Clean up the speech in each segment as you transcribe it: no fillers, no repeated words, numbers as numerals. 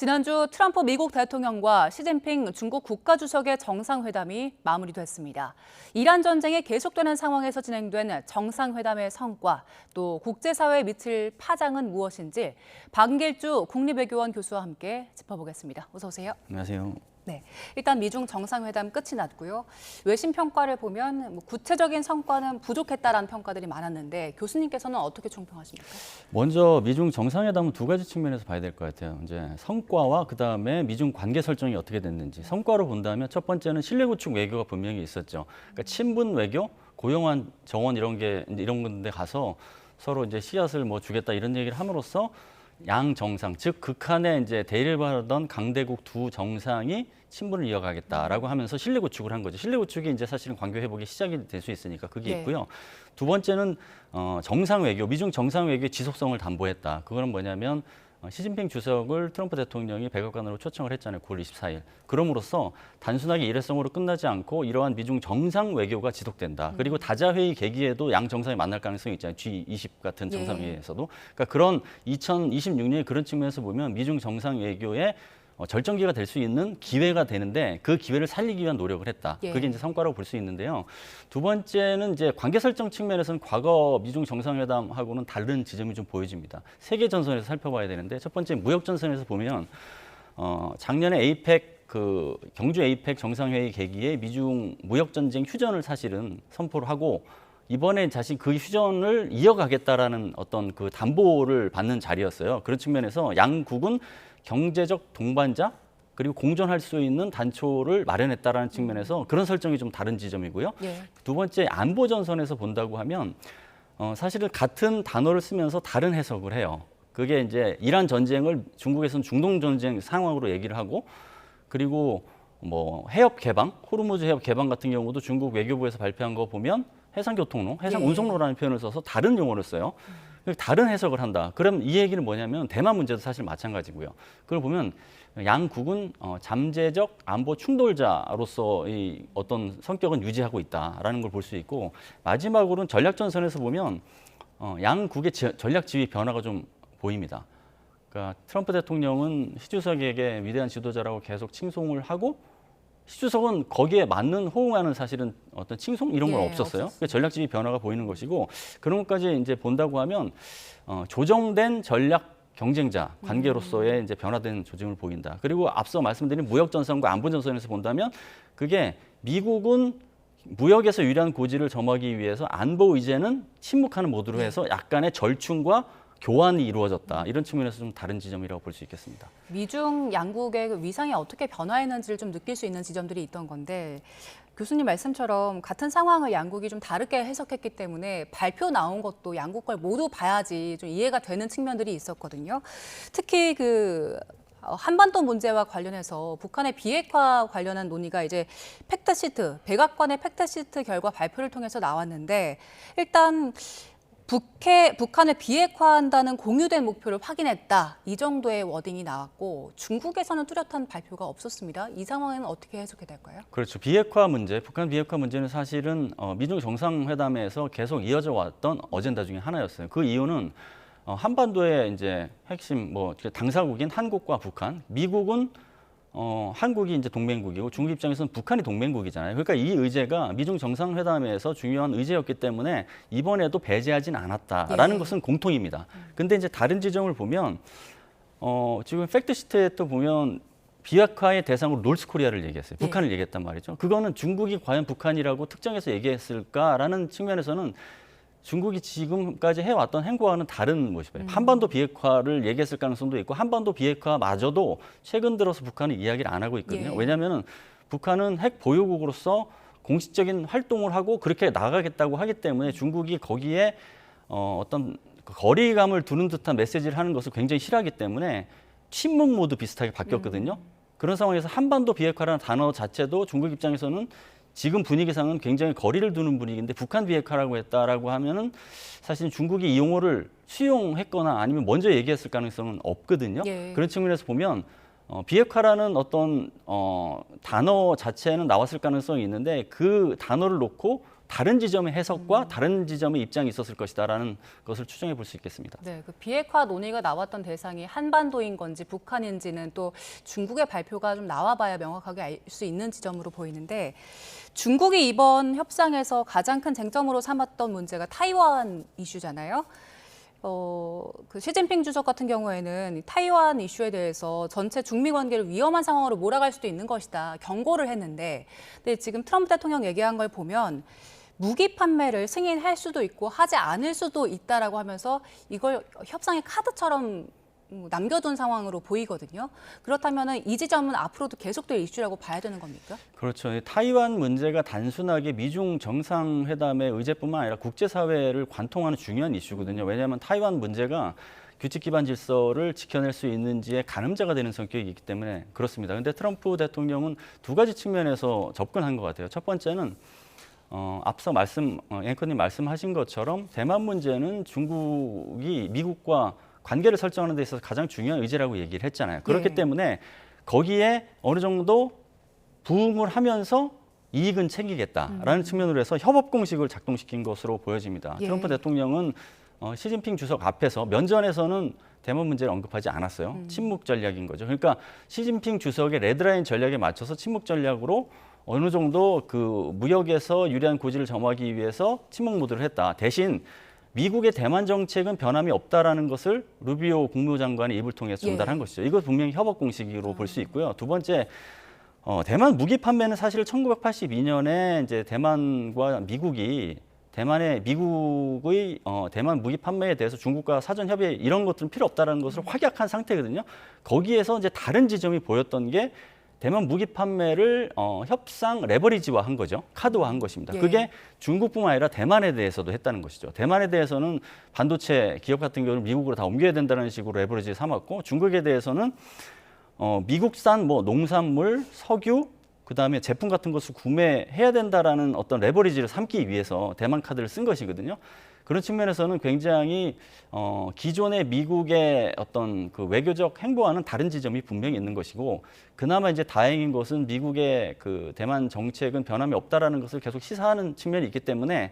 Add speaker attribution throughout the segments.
Speaker 1: 지난주 트럼프 미국 대통령과 시진핑 중국 국가주석의 정상회담이 마무리됐습니다. 이란 전쟁이 계속되는 상황에서 진행된 정상회담의 성과, 또 국제사회에 미칠 파장은 무엇인지 박길주 국립외교원 교수와 함께 짚어보겠습니다. 어서 오세요.
Speaker 2: 안녕하세요.
Speaker 1: 네, 일단 미중 정상회담 끝이 났고요. 외신 평가를 보면 구체적인 성과는 부족했다라는 평가들이 많았는데 교수님께서는 어떻게 총평하십니까?
Speaker 2: 먼저 미중 정상회담은 두 가지 측면에서 봐야 될 것 같아요. 이제 성과와 그다음에 미중 관계 설정이 어떻게 됐는지. 성과로 본다면 첫 번째는 신뢰 구축 외교가 분명히 있었죠. 그러니까 친분 외교, 고용한 정원 이런 건데 가서 서로 이제 씨앗을 뭐 주겠다 이런 얘기를 함으로써 양 정상, 즉 극한의 이제 대립을 벌이던 강대국 두 정상이 친분을 이어가겠다라고 하면서 신뢰 구축을 한 거죠. 신뢰 구축이 이제 사실은 관계 회복의 시작이 될 수 있으니까 그게 있고요. 두 번째는 정상 외교, 미중 정상 외교의 지속성을 담보했다. 그거는 뭐냐면 시진핑 주석을 트럼프 대통령이 백악관으로 초청을 했잖아요. 9월 24일. 그럼으로써 단순하게 일회성으로 끝나지 않고 이러한 미중 정상 외교가 지속된다. 그리고 다자회의 계기에도 양 정상이 만날 가능성이 있잖아요. G20 같은 정상회의에서도. 그러니까 그런 2026년에 그런 측면에서 보면 미중 정상 외교의 절정기가 될 수 있는 기회가 되는데 그 기회를 살리기 위한 노력을 했다. 그게 이제 성과라고 볼 수 있는데요. 두 번째는 이제 관계 설정 측면에서는 과거 미중 정상회담하고는 다른 지점이 좀 보여집니다. 세계 전선에서 살펴봐야 되는데 첫 번째 무역 전선에서 보면 작년에 에이펙 경주 에이펙 정상회의 계기에 미중 무역 전쟁 휴전을 사실은 선포를 하고 이번에 자신 그 휴전을 이어가겠다라는 어떤 그 담보를 받는 자리였어요. 그런 측면에서 양국은 경제적 동반자 그리고 공존할 수 있는 단초를 마련했다라는 측면에서 그런 설정이 좀 다른 지점이고요. 두 번째 안보 전선에서 본다고 하면 사실은 같은 단어를 쓰면서 다른 해석을 해요. 그게 이제 이란 전쟁을 중국에서는 중동 전쟁 상황으로 얘기를 하고 그리고 뭐 해협 개방, 호르무즈 해협 개방 같은 경우도 중국 외교부에서 발표한 거 보면 해상교통로, 해상운송로라는 표현을 써서 다른 용어를 써요. 다른 해석을 한다. 그럼 이 얘기는 뭐냐면 대만 문제도 사실 마찬가지고요. 그걸 보면 양국은 잠재적 안보 충돌자로서의 어떤 성격은 유지하고 있다라는 걸 볼 수 있고 마지막으로는 전략전선에서 보면 양국의 전략 지위 변화가 좀 보입니다. 그러니까 트럼프 대통령은 시 주석에게 위대한 지도자라고 계속 칭송을 하고 시 주석은 거기에 맞는 호응하는 사실은 어떤 칭송 이런 건 없었어요. 그러니까 전략지휘 변화가 보이는 것이고 그런 것까지 이제 본다고 하면 조정된 전략 경쟁자 관계로서의 이제 변화된 조짐을 보인다. 그리고 앞서 말씀드린 무역 전선과 안보 전선에서 본다면 그게 미국은 무역에서 유리한 고지를 점하기 위해서 안보 의제는 침묵하는 모드로 해서 약간의 절충과 교환이 이루어졌다. 이런 측면에서 좀 다른 지점이라고 볼 수 있겠습니다.
Speaker 1: 미중 양국의 위상이 어떻게 변화했는지를 좀 느낄 수 있는 지점들이 있던 건데 교수님 말씀처럼 같은 상황을 양국이 좀 다르게 해석했기 때문에 발표 나온 것도 양국 걸 모두 봐야지 좀 이해가 되는 측면들이 있었거든요. 특히 한반도 문제와 관련해서 북한의 비핵화 관련한 논의가 이제 팩트시트, 백악관의 팩트시트 결과 발표를 통해서 나왔는데 일단 북한을 비핵화한다는 공유된 목표를 확인했다. 이 정도의 워딩이 나왔고 중국에서는 뚜렷한 발표가 없었습니다. 이 상황에는 어떻게 해석해야 될까요?
Speaker 2: 그렇죠. 비핵화 문제, 북한 비핵화 문제는 사실은 미중 정상회담에서 계속 이어져 왔던 어젠다 중에 하나였어요. 그 이유는 한반도의 이제 핵심 당사국인 한국과 북한, 미국은 한국이 이제 동맹국이고 중국 입장에서는 북한이 동맹국이잖아요. 그러니까 이 의제가 미중 정상회담에서 중요한 의제였기 때문에 이번에도 배제하진 않았다라는 것은 공통입니다. 근데 이제 다른 지점을 보면 지금 팩트시트에 또 보면 비핵화의 대상으로 노스코리아를 얘기했어요. 북한을 얘기했단 말이죠. 그거는 중국이 과연 북한이라고 특정해서 얘기했을까라는 측면에서는 중국이 지금까지 해왔던 행보와는 다른 모습이에요. 한반도 비핵화를 얘기했을 가능성도 있고 한반도 비핵화마저도 최근 들어서 북한은 이야기를 안 하고 있거든요. 왜냐하면 북한은 핵 보유국으로서 공식적인 활동을 하고 그렇게 나가겠다고 하기 때문에 중국이 거기에 어떤 거리감을 두는 듯한 메시지를 하는 것을 굉장히 싫어하기 때문에 침묵 모드 비슷하게 바뀌었거든요. 그런 상황에서 한반도 비핵화라는 단어 자체도 중국 입장에서는 지금 분위기상은 굉장히 거리를 두는 분위기인데 북한 비핵화라고 했다라고 하면은 사실 중국이 이 용어를 수용했거나 아니면 먼저 얘기했을 가능성은 없거든요. 그런 측면에서 보면 비핵화라는 어떤 단어 자체는 나왔을 가능성이 있는데 그 단어를 놓고 다른 지점의 해석과 다른 지점의 입장이 있었을 것이다라는 것을 추정해 볼 수 있겠습니다.
Speaker 1: 네, 그 비핵화 논의가 나왔던 대상이 한반도인 건지 북한인지는 또 중국의 발표가 좀 나와봐야 명확하게 알 수 있는 지점으로 보이는데 중국이 이번 협상에서 가장 큰 쟁점으로 삼았던 문제가 타이완 이슈잖아요. 그 시진핑 주석 같은 경우에는 타이완 이슈에 대해서 전체 중미 관계를 위험한 상황으로 몰아갈 수도 있는 것이다 경고를 했는데, 근데 지금 트럼프 대통령 얘기한 걸 보면 무기 판매를 승인할 수도 있고 하지 않을 수도 있다라고 하면서 이걸 협상의 카드처럼 남겨둔 상황으로 보이거든요. 그렇다면 이 지점은 앞으로도 계속될 이슈라고 봐야 되는 겁니까?
Speaker 2: 그렇죠. 이 타이완 문제가 단순하게 미중 정상회담의 의제뿐만 아니라 국제사회를 관통하는 중요한 이슈거든요. 왜냐하면 타이완 문제가 규칙 기반 질서를 지켜낼 수 있는지의 가늠자가 되는 성격이 있기 때문에 그렇습니다. 그런데 트럼프 대통령은 두 가지 측면에서 접근한 것 같아요. 첫 번째는 앞서 앵커님 말씀하신 것처럼 대만 문제는 중국이 미국과 관계를 설정하는 데 있어서 가장 중요한 의제라고 얘기를 했잖아요. 그렇기
Speaker 1: 예.
Speaker 2: 때문에 거기에 어느 정도 부응을 하면서 이익은 챙기겠다라는 측면으로 해서 협업 공식을 작동시킨 것으로 보여집니다.
Speaker 1: 예.
Speaker 2: 트럼프 대통령은 시진핑 주석 앞에서 면전에서는 대만 문제를 언급하지 않았어요. 침묵 전략인 거죠. 그러니까 시진핑 주석의 레드라인 전략에 맞춰서 침묵 전략으로 어느 정도 그 무역에서 유리한 고지를 점하기 위해서 침묵 모드를 했다. 대신 미국의 대만 정책은 변함이 없다라는 것을 루비오 국무장관의 입을 통해서 전달한 것이죠. 이거 분명히 협업 공식으로 볼 수 있고요. 두 번째, 대만 무기 판매는 사실 1982년에 이제 대만과 미국이 미국의 대만 무기 판매에 대해서 중국과 사전 협의 이런 것들은 필요 없다라는 것을 확약한 상태거든요. 거기에서 이제 다른 지점이 보였던 게 대만 무기 판매를 협상 레버리지화한 거죠. 카드화한 것입니다.
Speaker 1: 예.
Speaker 2: 그게 중국뿐만 아니라 대만에 대해서도 했다는 것이죠. 대만에 대해서는 반도체 기업 같은 경우는 미국으로 다 옮겨야 된다는 식으로 레버리지 삼았고, 중국에 대해서는 미국산 농산물, 석유, 그다음에 제품 같은 것을 구매해야 된다라는 어떤 레버리지를 삼기 위해서 대만 카드를 쓴 것이거든요. 그런 측면에서는 굉장히 기존의 미국의 어떤 그 외교적 행보와는 다른 지점이 분명히 있는 것이고, 그나마 이제 다행인 것은 미국의 그 대만 정책은 변함이 없다라는 것을 계속 시사하는 측면이 있기 때문에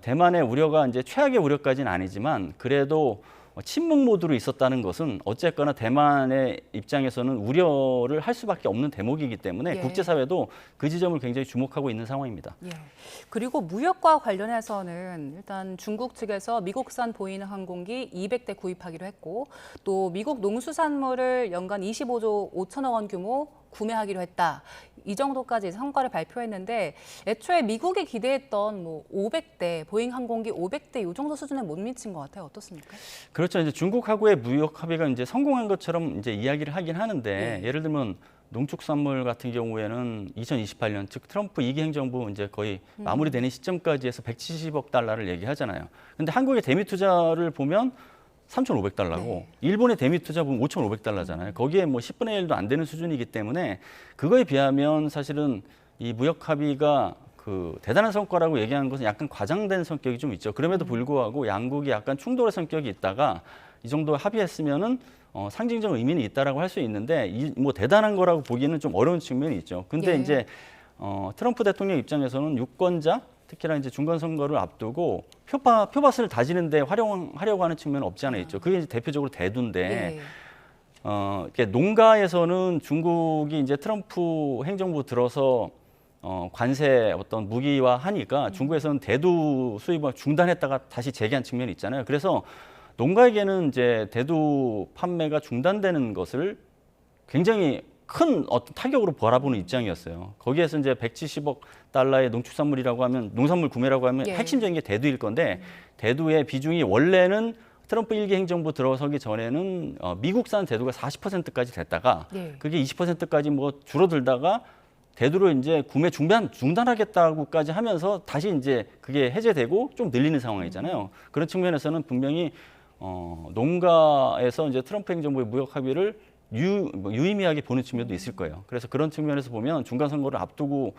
Speaker 2: 대만의 우려가 이제 최악의 우려까지는 아니지만 그래도 침묵 모드로 있었다는 것은 어쨌거나 대만의 입장에서는 우려를 할 수밖에 없는 대목이기 때문에
Speaker 1: 예.
Speaker 2: 국제사회도 그 지점을 굉장히 주목하고 있는 상황입니다.
Speaker 1: 예. 그리고 무역과 관련해서는 일단 중국 측에서 미국산 보잉 항공기 200대 구입하기로 했고, 또 미국 농수산물을 연간 25조 5천억 원 규모 구매하기로 했다. 이 정도까지 성과를 발표했는데, 애초에 미국이 기대했던 500대 보잉 항공기 500대 이 정도 수준에 못 미친 것 같아요. 어떻습니까?
Speaker 2: 그렇죠. 이제 중국하고의 무역 합의가 이제 성공한 것처럼 이제 이야기를 하긴 하는데, 예를 들면 농축산물 같은 경우에는 2028년 즉 트럼프 2기 행정부 이제 거의 마무리되는 시점까지 해서 170억 달러를 얘기하잖아요. 근데 한국의 대미 투자를 보면 3,500달러고
Speaker 1: 네.
Speaker 2: 일본의 대미 투자 보면 5,500달러잖아요. 거기에 10분의 1도 안 되는 수준이기 때문에 그거에 비하면 사실은 이 무역 합의가 그 대단한 성과라고 얘기하는 것은 약간 과장된 성격이 좀 있죠. 그럼에도 불구하고 양국이 약간 충돌의 성격이 있다가 이 정도 합의했으면은 상징적 의미는 있다라고 할 수 있는데 대단한 거라고 보기는 좀 어려운 측면이 있죠. 근데
Speaker 1: 예.
Speaker 2: 이제 트럼프 대통령 입장에서는 유권자 특히나 이제 중간 선거를 앞두고 표밭을 다지는데 활용하려고 하는 측면은 없지 않아 있죠. 그게 이제 대표적으로 대두인데 이렇게 농가에서는 중국이 이제 트럼프 행정부 들어서 관세 어떤 무기화 하니까 중국에서는 대두 수입을 중단했다가 다시 재개한 측면이 있잖아요. 그래서 농가에게는 이제 대두 판매가 중단되는 것을 굉장히 큰 어떤 타격으로 바라보는 입장이었어요. 거기에서 이제 170억 달러의 농축산물이라고 하면 농산물 구매라고 하면 핵심적인 게 대두일 건데 대두의 비중이 원래는 트럼프 1기 행정부 들어서기 전에는 미국산 대두가 40%까지 됐다가 그게 20%까지 줄어들다가 대두를 이제 구매 중단하겠다고까지 하면서 다시 이제 그게 해제되고 좀 늘리는 상황이잖아요. 그런 측면에서는 분명히 농가에서 이제 트럼프 행정부의 무역 합의를 유의미하게 보는 측면도 있을 거예요. 그래서 그런 측면에서 보면 중간 선거를 앞두고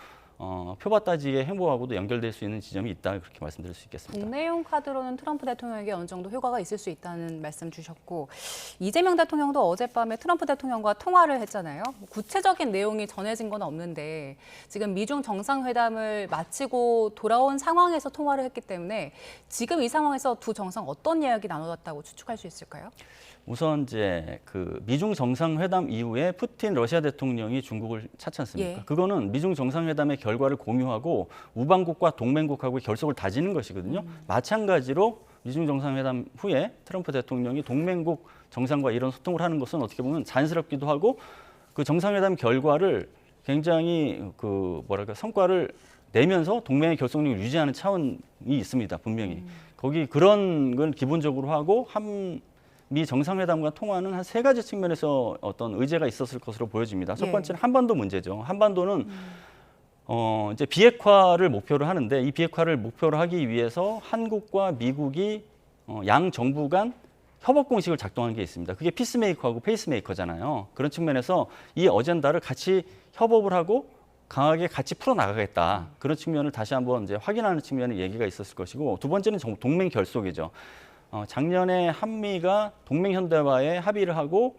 Speaker 2: 표밭 따지기의 행보하고도 연결될 수 있는 지점이 있다 그렇게 말씀드릴 수 있겠습니다.
Speaker 1: 국내용 카드로는 트럼프 대통령에게 어느 정도 효과가 있을 수 있다는 말씀 주셨고 이재명 대통령도 어젯밤에 트럼프 대통령과 통화를 했잖아요. 구체적인 내용이 전해진 건 없는데 지금 미중 정상회담을 마치고 돌아온 상황에서 통화를 했기 때문에 지금 이 상황에서 두 정상 어떤 이야기 나눴다고 추측할 수 있을까요?
Speaker 2: 우선 이제 그 미중 정상회담 이후에 푸틴 러시아 대통령이 중국을 찾지 않습니까?
Speaker 1: 예.
Speaker 2: 그거는 미중 정상회담의 결과를 공유하고 우방국과 동맹국하고의 결속을 다지는 것이거든요. 마찬가지로 미중 정상회담 후에 트럼프 대통령이 동맹국 정상과 이런 소통을 하는 것은 어떻게 보면 자연스럽기도 하고 그 정상회담 결과를 굉장히 그 뭐랄까 성과를 내면서 동맹의 결속력을 유지하는 차원이 있습니다. 분명히 거기 그런 걸 기본적으로 하고 미 정상회담과 통화는 한 세 가지 측면에서 어떤 의제가 있었을 것으로 보여집니다. 첫
Speaker 1: 예.
Speaker 2: 번째는 한반도 문제죠. 한반도는 이제 비핵화를 목표로 하는데 이 비핵화를 목표로 하기 위해서 한국과 미국이 양 정부 간 협업 공식을 작동한 게 있습니다. 그게 피스메이커하고 페이스메이커잖아요. 그런 측면에서 이 어젠다를 같이 협업을 하고 강하게 같이 풀어나가겠다. 그런 측면을 다시 한번 이제 확인하는 측면의 얘기가 있었을 것이고 두 번째는 동맹 결속이죠. 작년에 한미가 동맹 현대화에 합의를 하고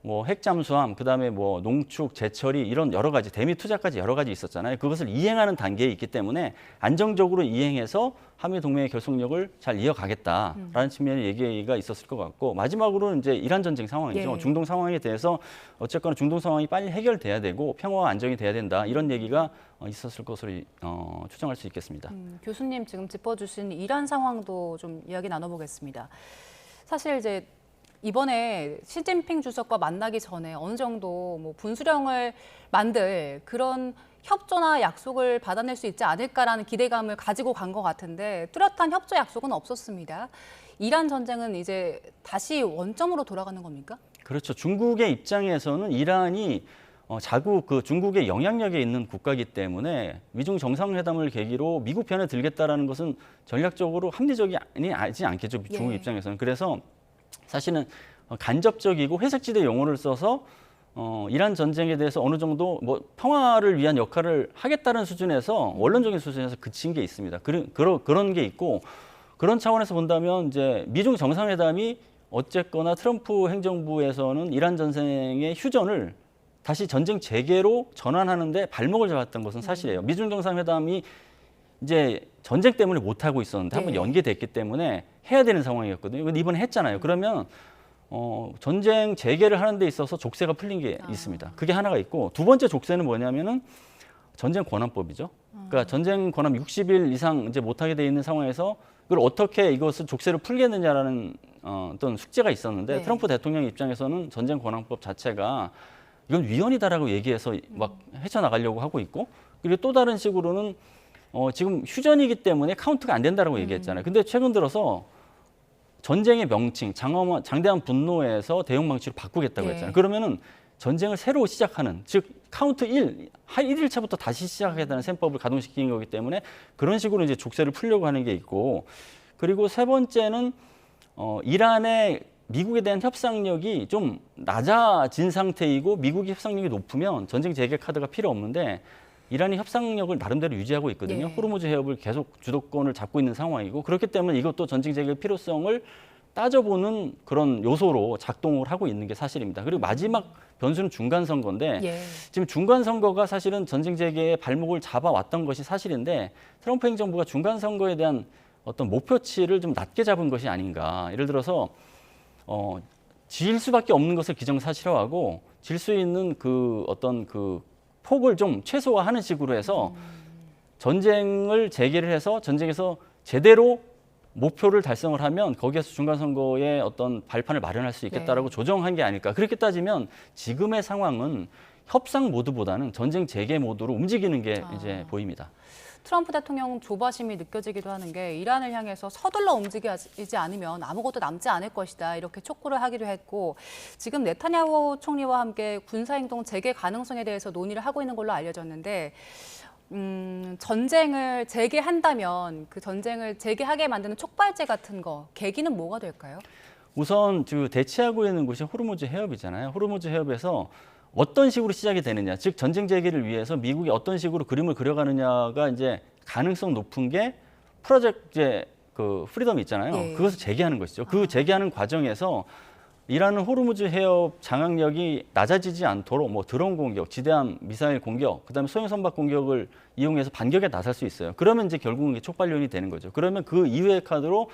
Speaker 2: 뭐 핵잠수함, 그다음에 뭐 농축, 제철이 이런 여러 가지 대미 투자까지 여러 가지 있었잖아요. 그것을 이행하는 단계에 있기 때문에 안정적으로 이행해서 한미 동맹의 결속력을 잘 이어가겠다라는 측면의 얘기가 있었을 것 같고 마지막으로는 이제 이란 전쟁 상황이죠.
Speaker 1: 예.
Speaker 2: 중동 상황에 대해서 어쨌거나 중동 상황이 빨리 해결돼야 되고 평화와 안정이 돼야 된다 이런 얘기가 있었을 것으로 추정할 수 있겠습니다.
Speaker 1: 교수님 지금 짚어주신 이란 상황도 좀 이야기 나눠보겠습니다. 사실 이제 이번에 시진핑 주석과 만나기 전에 어느 정도 뭐 분수령을 만들 그런 협조나 약속을 받아낼 수 있지 않을까라는 기대감을 가지고 간 것 같은데 뚜렷한 협조 약속은 없었습니다. 이란 전쟁은 이제 다시 원점으로 돌아가는 겁니까?
Speaker 2: 그렇죠. 중국의 입장에서는 이란이 자국 그 중국의 영향력에 있는 국가이기 때문에 미중 정상회담을 계기로 미국 편에 들겠다라는 것은 전략적으로 합리적이 아니지 않겠죠. 중국
Speaker 1: 예.
Speaker 2: 입장에서는. 그래서 사실은 간접적이고 회색지대 용어를 써서 이란 전쟁에 대해서 어느 정도 뭐 평화를 위한 역할을 하겠다는 수준에서 원론적인 수준에서 그친 게 있습니다. 그런 게 있고 그런 차원에서 본다면 이제 미중 정상회담이 어쨌거나 트럼프 행정부에서는 이란 전쟁의 휴전을 다시 전쟁 재개로 전환하는데 발목을 잡았던 것은 사실이에요. 미중 정상회담이 이제 전쟁 때문에 못 하고 있었는데 한번
Speaker 1: 네.
Speaker 2: 연기됐기 때문에 해야 되는 상황이었거든요. 근데 이번에 했잖아요. 그러면 전쟁 재개를 하는 데 있어서 족쇄가 풀린 게 있습니다. 그게 하나가 있고 두 번째 족쇄는 뭐냐면은 전쟁 권한법이죠. 그러니까 전쟁 권한 60일 이상 이제 못 하게 돼 있는 상황에서 그걸 어떻게 이것을 족쇄를 풀겠느냐라는 어떤 숙제가 있었는데
Speaker 1: 네.
Speaker 2: 트럼프 대통령 입장에서는 전쟁 권한법 자체가 이건 위헌이다라고 얘기해서 막 헤쳐나가려고 하고 있고 그리고 또 다른 식으로는 지금 휴전이기 때문에 카운트가 안 된다라고 얘기했잖아요. 근데 최근 들어서 전쟁의 명칭, 장대한 분노에서 대형 방치로 바꾸겠다고
Speaker 1: 예.
Speaker 2: 했잖아요. 그러면은 전쟁을 새로 시작하는, 즉 카운트 1일차부터 다시 시작하겠다는 셈법을 가동시킨 거기 때문에 그런 식으로 이제 족쇄를 풀려고 하는 게 있고, 그리고 세 번째는 이란의 미국에 대한 협상력이 좀 낮아진 상태이고 미국이 협상력이 높으면 전쟁 재개 카드가 필요 없는데 이란이 협상력을 나름대로 유지하고 있거든요.
Speaker 1: 네.
Speaker 2: 호르무즈 해협을 계속 주도권을 잡고 있는 상황이고 그렇기 때문에 이것도 전쟁 재개 필요성을 따져보는 그런 요소로 작동을 하고 있는 게 사실입니다. 그리고 마지막 변수는 중간 선거인데
Speaker 1: 예.
Speaker 2: 지금 중간 선거가 사실은 전쟁 재개의 발목을 잡아왔던 것이 사실인데 트럼프 행정부가 중간 선거에 대한 어떤 목표치를 좀 낮게 잡은 것이 아닌가. 예를 들어서 질 수밖에 없는 것을 기정사실화하고 질 수 있는 그 어떤 그 폭을 좀 최소화하는 식으로 해서 전쟁을 재개를 해서 전쟁에서 제대로 목표를 달성을 하면 거기에서 중간선거의 어떤 발판을 마련할 수 있겠다라고
Speaker 1: 네.
Speaker 2: 조정한 게 아닐까. 그렇게 따지면 지금의 상황은 협상 모드보다는 전쟁 재개 모드로 움직이는 게 이제 보입니다.
Speaker 1: 트럼프 대통령 조바심이 느껴지기도 하는 게 이란을 향해서 서둘러 움직이지 않으면 아무것도 남지 않을 것이다 이렇게 촉구를 하기도 했고 지금 네타냐후 총리와 함께 군사행동 재개 가능성에 대해서 논의를 하고 있는 걸로 알려졌는데 전쟁을 재개한다면 그 전쟁을 재개하게 만드는 촉발제 같은 거 계기는 뭐가 될까요?
Speaker 2: 우선 대치하고 있는 곳이 호르무즈 해협이잖아요. 호르무즈 해협에서 어떤 식으로 시작이 되느냐, 즉 전쟁 재개를 위해서 미국이 어떤 식으로 그림을 그려가느냐가 이제 가능성 높은 게 프로젝트 그 프리덤이 있잖아요.
Speaker 1: 예.
Speaker 2: 그것을 재개하는 것이죠. 그 재개하는 과정에서 이란은 호르무즈 해협 장악력이 낮아지지 않도록 뭐 드론 공격, 지대함 미사일 공격, 그다음에 소형 선박 공격을 이용해서 반격에 나설 수 있어요. 그러면 이제 결국은 이게 촉발요인이 되는 거죠. 그러면 그 이외의 카드로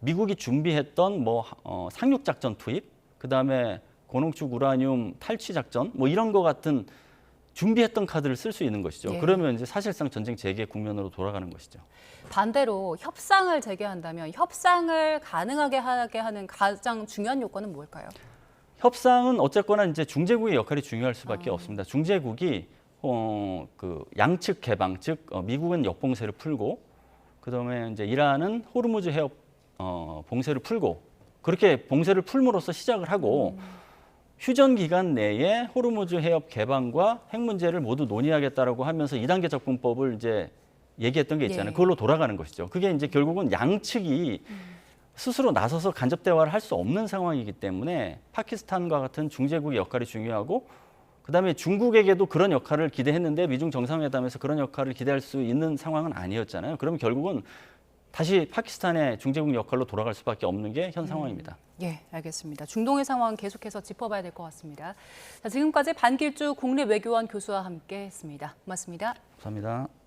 Speaker 2: 미국이 준비했던 뭐 상륙 작전 투입, 그다음에 고농축 우라늄 탈취 작전, 뭐 이런 거 같은 준비했던 카드를 쓸 수 있는 것이죠.
Speaker 1: 예.
Speaker 2: 그러면 이제 사실상 전쟁 재개 국면으로 돌아가는 것이죠.
Speaker 1: 반대로 협상을 재개한다면 협상을 가능하게 하게 하는 가장 중요한 요건은 뭘까요?
Speaker 2: 협상은 어쨌거나 이제 중재국의 역할이 중요할 수밖에 없습니다. 중재국이 그 양측 개방, 즉 미국은 역봉쇄를 풀고, 그다음에 이제 이란은 호르무즈 해협 봉쇄를 풀고, 그렇게 봉쇄를 풀므로써 시작을 하고 휴전 기간 내에 호르무즈 해협 개방과 핵 문제를 모두 논의하겠다라고 하면서 2단계 접근법을 이제 얘기했던 게 있잖아요.
Speaker 1: 예.
Speaker 2: 그걸로 돌아가는 것이죠. 그게 이제 결국은 양측이 스스로 나서서 간접 대화를 할 수 없는 상황이기 때문에 파키스탄과 같은 중재국의 역할이 중요하고, 그다음에 중국에게도 그런 역할을 기대했는데 미중 정상회담에서 그런 역할을 기대할 수 있는 상황은 아니었잖아요. 그럼 결국은 다시 파키스탄의 중재국 역할로 돌아갈 수밖에 없는 게 현 상황입니다.
Speaker 1: 예, 알겠습니다. 중동의 상황 계속해서 짚어봐야 될 것 같습니다. 자, 지금까지 반길주 국립외교원 교수와 함께했습니다. 고맙습니다.
Speaker 2: 감사합니다.